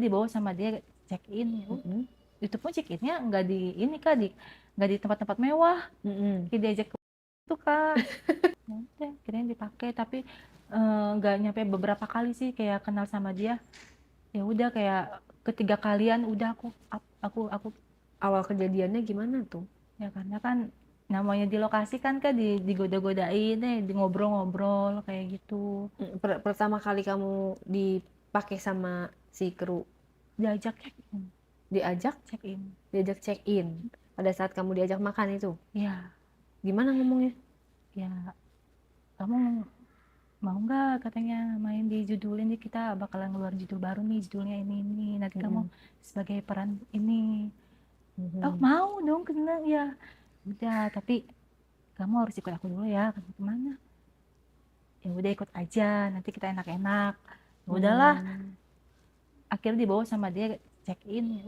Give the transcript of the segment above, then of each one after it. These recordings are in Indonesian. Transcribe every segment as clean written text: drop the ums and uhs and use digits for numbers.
dibawa sama dia check in. Itu pun check innya nggak di ini Kak, nggak di tempat-tempat mewah. Kayak diajak ke itu Kak. Ya udah akhirnya dipakai, tapi nggak nyampe beberapa kali sih kayak kenal sama dia. Ya udah kayak ketiga kalian udah aku Awal kejadiannya gimana tuh? ya karena kan namanya di lokasi kan digoda-godain di ngobrol-ngobrol kayak gitu. Pertama kali kamu dipakai sama si kru, Diajak check in. diajak Check in. diajak check in. Pada saat kamu diajak makan itu, Ya, gimana ngomongnya? ya kamu mau nggak katanya main di judul ini, kita bakalan ngeluarin judul baru nih, judulnya ini nanti kamu sebagai peran ini. Oh mau dong, kena ya udah, tapi kamu harus ikut aku dulu ya. Kemana? Ya udah ikut aja, nanti kita enak-enak. Ya udahlah, akhirnya dibawa sama dia check in.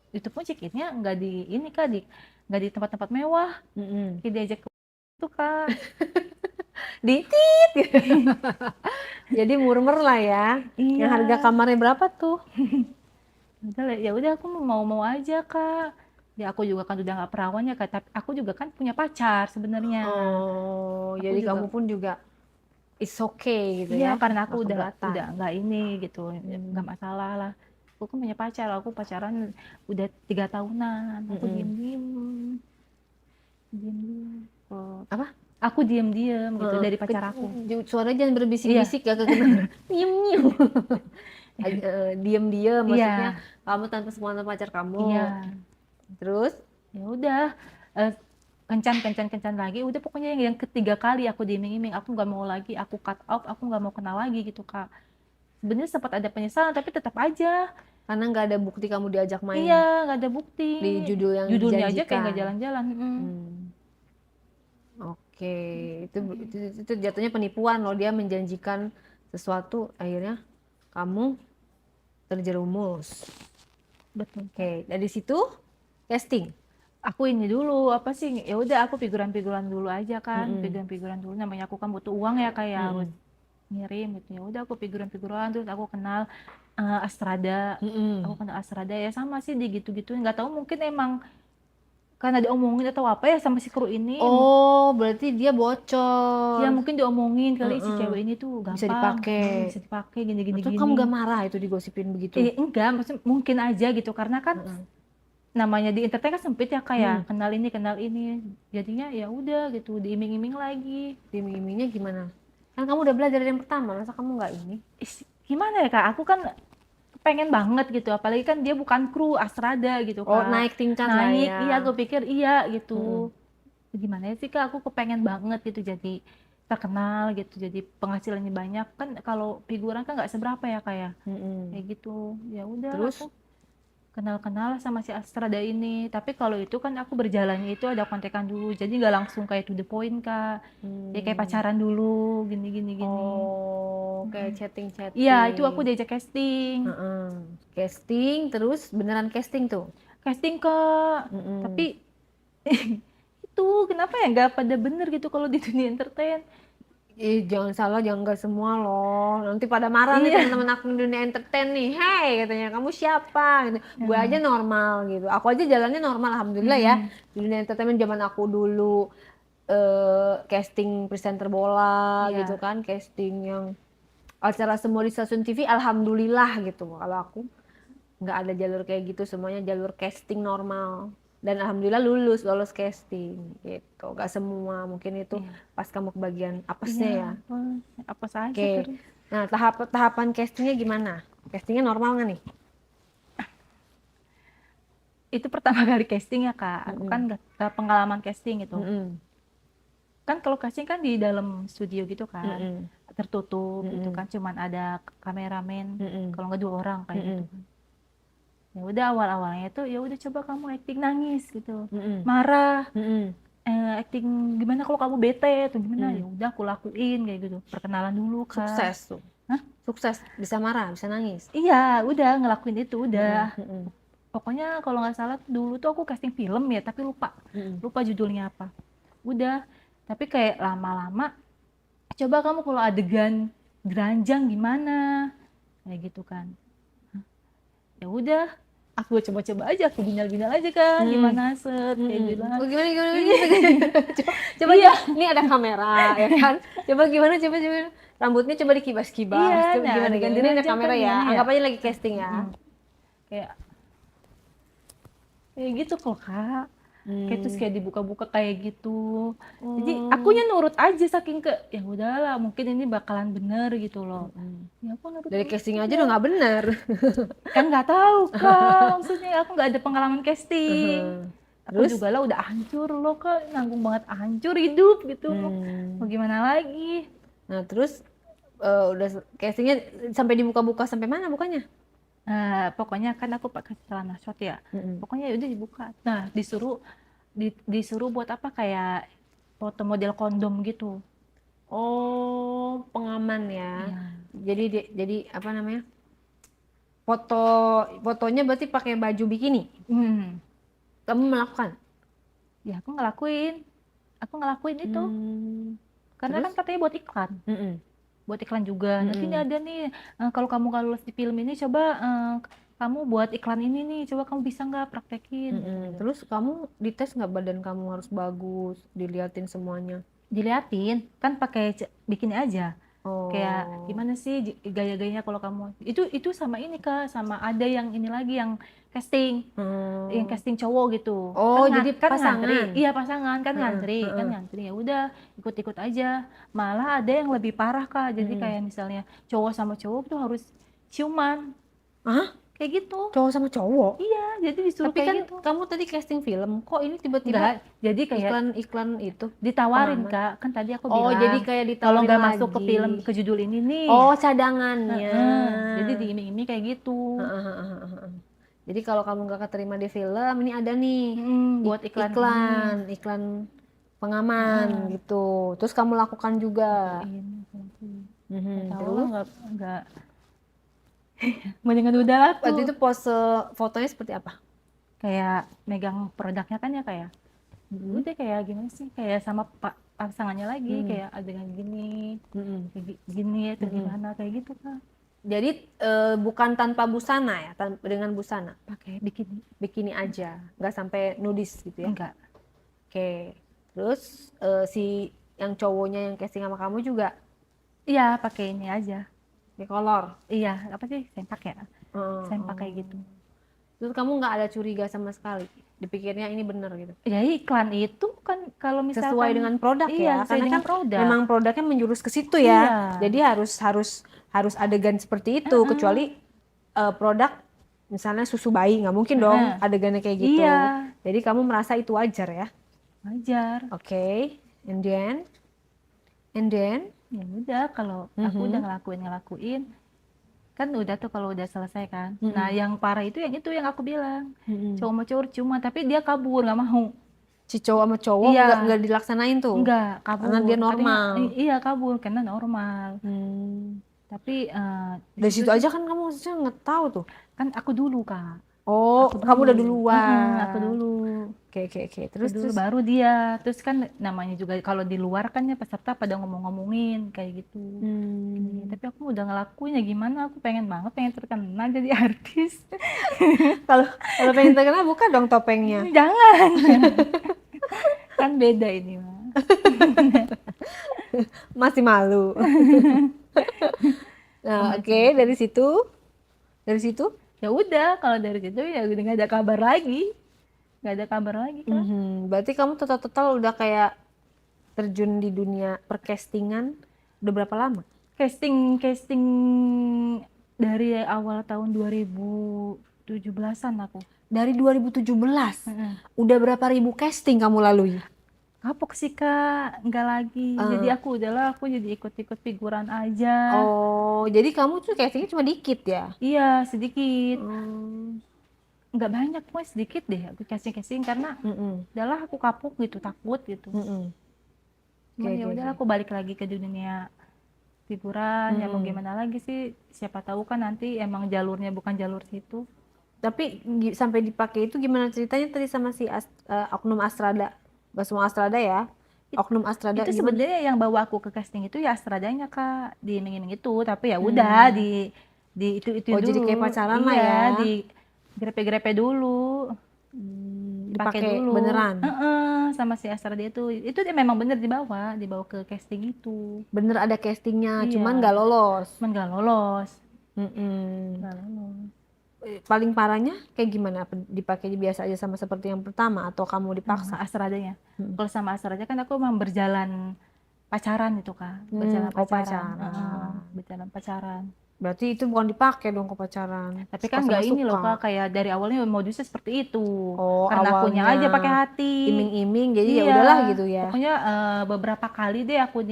Itu pun check innya nggak di ini Kak, nggak di tempat-tempat mewah. Kayak diajak ke itu Kak. Ditit. Jadi murmer lah ya. Iya. Yang harga kamarnya berapa tuh? Ya udah aku mau aja Kak. Ya aku juga kan udah nggak perawan ya Kak, tapi aku juga kan punya pacar sebenarnya. Oh, Aku jadi juga kamu pun juga it's okay gitu iya ya, karena aku nggak udah keberatan. nggak ini gitu, nggak masalah lah. Aku kan punya pacar, aku pacaran udah 3 tahunan. Aku diem oh, Apa? aku diem gitu dari pacar aku. Suara jangan Iya. berbisik-bisik, gak kedengeran. Nyium. Diem-diem maksudnya Iya. kamu tanpa sepengetahuan pacar kamu. Iya. Terus Ya udah, eh, kencan lagi udah, pokoknya yang ketiga kali aku diiming-iming, aku nggak mau lagi, aku cut off, aku nggak mau kenal lagi gitu Kak. Sebenarnya sempat ada penyesalan tapi tetap aja. karena nggak ada bukti kamu diajak Iya, main nggak ada bukti. di judul yang Judulnya aja kayak nggak dijanjikan. jalan-jalan. Oke, itu jatuhnya penipuan loh, dia menjanjikan sesuatu akhirnya kamu terjerumus. Betul. Oke, dari situ casting. Aku ini dulu apa sih? Ya udah aku figuran-figuran dulu aja kan, figuran-figuran dulu. Namanya aku kan butuh uang ya kayak harus ngirim gitu. Ya udah aku figuran-figuran, terus aku kenal Astrada. Aku kenal Astrada ya sama sih di gitu-gituin. Nggak tahu mungkin emang karena diomongin atau apa ya sama si kru ini. Oh, berarti dia bocor. Ya mungkin diomongin kali si cewek ini tuh Bisa gampang, dipakai. bisa dipakai gini gini Atau kamu gini. gak marah itu digosipin begitu? Enggak, maksudnya mungkin aja gitu karena kan namanya di internet kan sempit ya kayak kenal ini. Jadinya ya udah gitu diiming-iming lagi. Diiming-imingnya gimana? Kan kamu udah belajar dari yang pertama, masa kamu nggak ini? Gimana ya Kak? Aku kan pengen banget gitu, apalagi kan dia bukan kru Astrada gitu Oh, Kak. naik tingkat lah Naik, ya. iya gue pikir iya gitu. Gimana ya sih Kak? Aku kepengen banget gitu jadi terkenal gitu, jadi penghasilannya banyak kan. Kalau figuran kan nggak seberapa ya kayak kayak gitu. Ya udah Terus? aku kenal-kenal sama si Astrada ini. Tapi kalau itu kan aku berjalannya itu ada kontekan dulu, jadi nggak langsung kayak to the point Kak. Ya kayak pacaran dulu, gini. Oh, kayak Iya, itu chatting-chatting. aku diajak casting. Casting, terus beneran casting tuh? Casting Kak. Tapi itu kenapa ya nggak pada bener gitu kalau di dunia entertain. Jangan salah, jangan nggak semua loh. Nanti pada marah nih Iya. teman-teman aku di dunia entertain nih. Hey, katanya kamu siapa? Gitu. Gue aja normal gitu. Aku aja jalannya normal, alhamdulillah ya. Di dunia entertainment zaman aku dulu casting presenter bola gitu Iya. kan, casting yang acara semua di stasiun TV, alhamdulillah gitu. Kalau aku nggak ada jalur kayak gitu, semuanya jalur casting normal. Dan alhamdulillah lolos casting gitu. Gak semua, mungkin itu pas kamu kebagian apesnya ya. Apa saja Oke. terus. Nah, tahapan castingnya gimana? Castingnya normal nggak nih? Itu pertama kali casting ya Kak. Aku kan nggak pengalaman casting gitu. Kan kalau casting kan di dalam studio gitu kan. Tertutup gitu kan, cuman ada kameramen, kalau nggak 2 orang kayak gitu kan. Ya udah awal-awalnya tuh ya udah coba kamu acting nangis gitu. Marah. Acting gimana kalau kamu bete tuh gimana, ya udah aku lakuin kayak gitu, perkenalan dulu Kak. Sukses tuh. Hah? Sukses, bisa marah, bisa nangis. Iya udah ngelakuin itu udah. Pokoknya kalau nggak salah dulu tuh aku casting film ya, tapi lupa judulnya apa. Udah, tapi kayak lama-lama coba kamu kalau adegan geranjang gimana kayak gitu kan. ya udah aku coba-coba aja, aku binal-binal aja kan gimana set kayak bilang. Oh, gimana coba Iya. ini ada kamera ya kan, coba rambutnya coba Iya, dikibas-kibas, coba nah gimana diganti ini ada aja kamera kan ya, gimana ya. anggap aja lagi casting ya. Kayak kayak gitu kok Kak. Kayak terus kayak dibuka-buka kayak gitu. Jadi akunya nurut aja saking ke ya udahlah mungkin ini bakalan bener gitu loh. Ya aku nurut Dari aja. casting aja udah nggak bener. Kan nggak tahu Kak, maksudnya aku nggak ada pengalaman casting. Aku Terus juga lah udah hancur loh Kak, nanggung banget hancur hidup gitu. Mau gimana lagi? nah terus udah castingnya sampai dibuka-buka sampai mana bukanya? Nah, pokoknya kan aku pakai celana short ya. Pokoknya ya udah dibuka. Nah, disuruh buat apa kayak foto model kondom gitu. Oh, pengaman ya. Iya. Jadi apa namanya? Fotonya berarti pakai baju bikini. Kamu melakukan? Ya aku ngelakuin itu. Karena Terus? kan katanya buat iklan. Buat iklan juga. Nanti ini ada nih, kalau kamu kalau lulus di film ini coba kamu buat iklan ini nih, coba kamu bisa nggak praktekin? Terus kamu dites nggak badan kamu harus bagus, diliatin semuanya? Diliatin, kan pakai bikini aja. Oh. Kayak gimana sih gaya-gayanya kalau kamu itu sama ini Kak, sama ada yang ini lagi yang casting. Yang casting cowok gitu. Oh, Kan jadi kan pasangan. ngantri. Iya, pasangan kan ngantri. Ya udah, ikut-ikut aja. Malah ada yang lebih parah Kak. Jadi kayak misalnya cowok sama cowok tuh harus ciuman. Hah? Kayak gitu. Cowok sama cowok? Iya, jadi disuruh Tapi kayak kan gitu. kamu tadi casting film, kok ini tiba-tiba Enggak, jadi kayak iklan itu ditawarin pengaman. Kak. Kan tadi aku Oh, bilang jadi kayak kalau ditawarin nggak masuk ke lagi. film ke judul ini nih. Oh, cadangannya. Jadi diiming-iming kayak gitu. Jadi kalau kamu nggak keterima di film, ini ada nih Buat iklan iklan pengaman gitu. Terus kamu lakukan juga. Terus nggak mendingan udah lah Waktu tuh. itu pose fotonya seperti apa? Kayak megang produknya kan ya kayak udah kayak gimana sih kayak sama pasangannya lagi kayak adegan gini gini atau gimana kayak gitu Kak. Jadi bukan tanpa busana ya, dengan busana. Pakai Bikini aja, nggak sampai nudis gitu ya? enggak. Oke. Terus si yang cowoknya yang casting sama kamu juga Iya pakai ini aja. pakai kolor. Iya apa sih sempak ya. Sempak kayak gitu. Terus kamu nggak ada curiga sama sekali, dipikirnya ini bener gitu? Ya iklan itu kan kalau misalkan Sesuai dengan produk iya, ya, karena kan produk. memang produknya menjurus ke situ ya. Iya. Jadi harus adegan seperti itu, kecuali produk misalnya susu bayi nggak mungkin dong adegannya kayak gitu. Iya. Jadi kamu merasa itu wajar ya? Wajar. Oke. And then Ya udah kalau aku udah ngelakuin kan udah tuh kalau udah selesai kan. Nah yang parah itu yang aku bilang cowok sama cowok cuma tapi dia kabur nggak mau. si cowok sama cowok nggak dilaksanain tuh? Enggak kabur. Karena dia normal. Iya kabur karena normal. Tapi dari situ aja kan kamu maksudnya nggak tahu tuh. Kan aku dulu Kak. Oh, kamu udah duluan. Aku dulu. Oke. Terus Baru dia. Terus kan namanya juga kalau di luar kan ya peserta pada ngomong-ngomongin kayak gitu. Tapi aku udah ngelakuin ya gimana? Aku pengen terkenal jadi artis. Kalau pengen terkenal buka dong topengnya. Jangan. Kan beda ini mah. Masih malu. Nah, oke, dari situ ya udah kalau dari situ ya udah nggak ada kabar lagi kan. Berarti kamu total udah kayak terjun di dunia percastingan udah berapa lama? Casting dari awal tahun 2017-an aku. Dari 2017 udah berapa ribu casting kamu lalui? Kapok sih Kak, enggak lagi. Jadi aku jadi ikut-ikut figuran aja. Oh, jadi kamu tuh castingnya cuma dikit ya? Iya, sedikit. Enggak banyak, cuma sedikit deh aku casting karena udahlah aku kapok gitu, takut gitu. Ya udah aku balik lagi ke dunia figuran, ya mau gimana lagi sih? Siapa tahu kan nanti emang jalurnya bukan jalur situ. Tapi sampai dipakai itu gimana ceritanya tadi sama si oknum Astrada? Gak semua Astrada ya? Oknum Astrada itu gimana? sebenarnya yang bawa aku ke casting itu ya Astradanya Kak, diiming-iming itu. Tapi ya udah itu Oh, dulu. jadi kayak pacaran lah Iya, ya. di grepe-grepe dulu, dipakai Dipakai dulu. beneran. Sama si Astra dia tuh. Itu dia memang bener dibawa ke casting itu. Bener ada castingnya, Iya, cuman nggak lolos. cuman gak lolos, Mm-mm. gak lolos. Paling parahnya kayak gimana? Apa dipakai biasa aja sama seperti yang pertama atau kamu Sama dipaksa? Astradanya. Mm. Kalau sama Astranya kan aku memang berjalan pacaran itu Kak, berjalan Oh, pacaran, pacaran. berjalan pacaran. Berarti itu bukan dipakai dong ke pacaran. Tapi kan nggak ini Suka-suka. loh Kak, kayak dari awalnya modusnya seperti itu. Oh, Karena akunya awalnya aja pakai hati. iming-iming, jadi ya Iya, udahlah gitu ya. pokoknya beberapa kali deh aku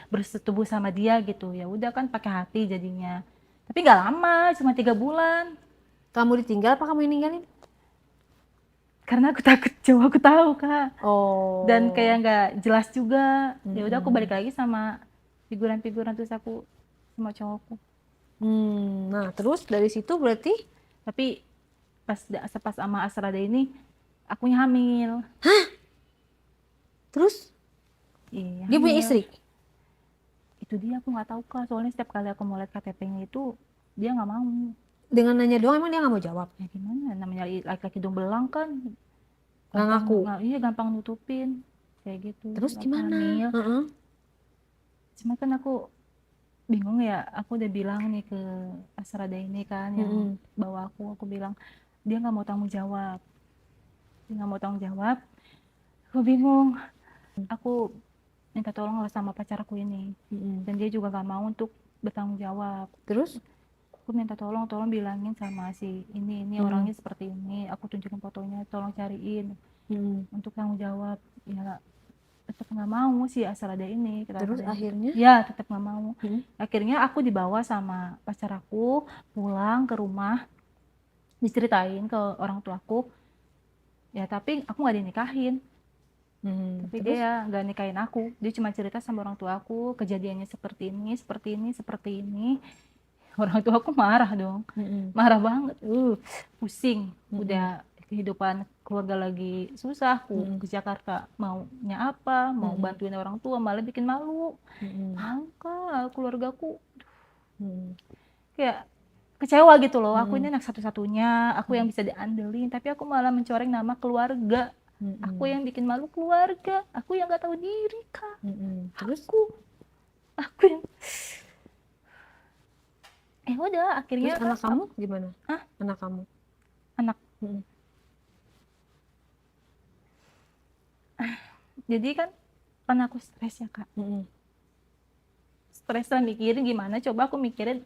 bersetubuh sama dia gitu. Ya udah kan pakai hati jadinya. Tapi nggak lama, cuma 3 bulan. Kamu ditinggal apa kamu yang ninggalin? Karena aku takut cowok aku tahu Kak. Dan kayak Oh. nggak jelas juga. Ya udah aku balik Mm-mm. lagi sama figuran-figuran terus aku sama cowokku. Nah, terus dari situ berarti Tapi pas sama Asrada ini akunya hamil. terus Iya, dia punya hamil. istri. Itu dia aku nggak tahu Kak. Soalnya setiap kali aku mau lihat KTP-nya itu dia nggak mau. Dengan nanya doang emang dia nggak mau jawab. Ya gimana? Namanya laki-laki hidung belang kan. Nggak ngaku. Iya gampang nutupin kayak gitu. Terus Aku gimana? hamil. Heeh. Cuma kan aku bingung ya. Aku udah bilang nih ke Asrada ini kan yang bawa aku bilang dia nggak mau tanggung jawab. Dia nggak mau tanggung jawab. Aku bingung. Aku minta tolong lah sama pacarku ini. Dan dia juga nggak mau untuk bertanggung jawab. Terus? Aku minta tolong bilangin sama si ini orangnya seperti ini. Aku tunjukin fotonya, tolong cariin untuk tanggung jawab. Ya tetap nggak mau sih Asrada ini. Terus akhirnya? Ya tetap nggak mau. Akhirnya aku dibawa sama pacar aku pulang ke rumah, diceritain ke orang tuaku. Ya tapi aku nggak dinikahin. Tapi Terus? dia nggak nikahin aku. Dia cuma cerita sama orang tua aku kejadiannya seperti ini, seperti ini, seperti ini. Orang tua aku marah dong, marah banget, pusing. Udah kehidupan keluarga lagi susah, aku ke Jakarta maunya apa, mau bantuin orang tua malah bikin malu. Malu Kak, keluargaku kayak kecewa gitu loh. Aku ini anak satu-satunya, aku yang bisa diandelin, tapi aku malah mencoreng nama keluarga. Aku yang bikin malu keluarga, aku yang nggak tahu diri Kak. Terus? Aku yang udah akhirnya. Terus anak kamu gimana? Hah? Anak kamu? Anak. Jadi kan aku stres ya Kak. Stres lah mikirin gimana, coba aku mikirin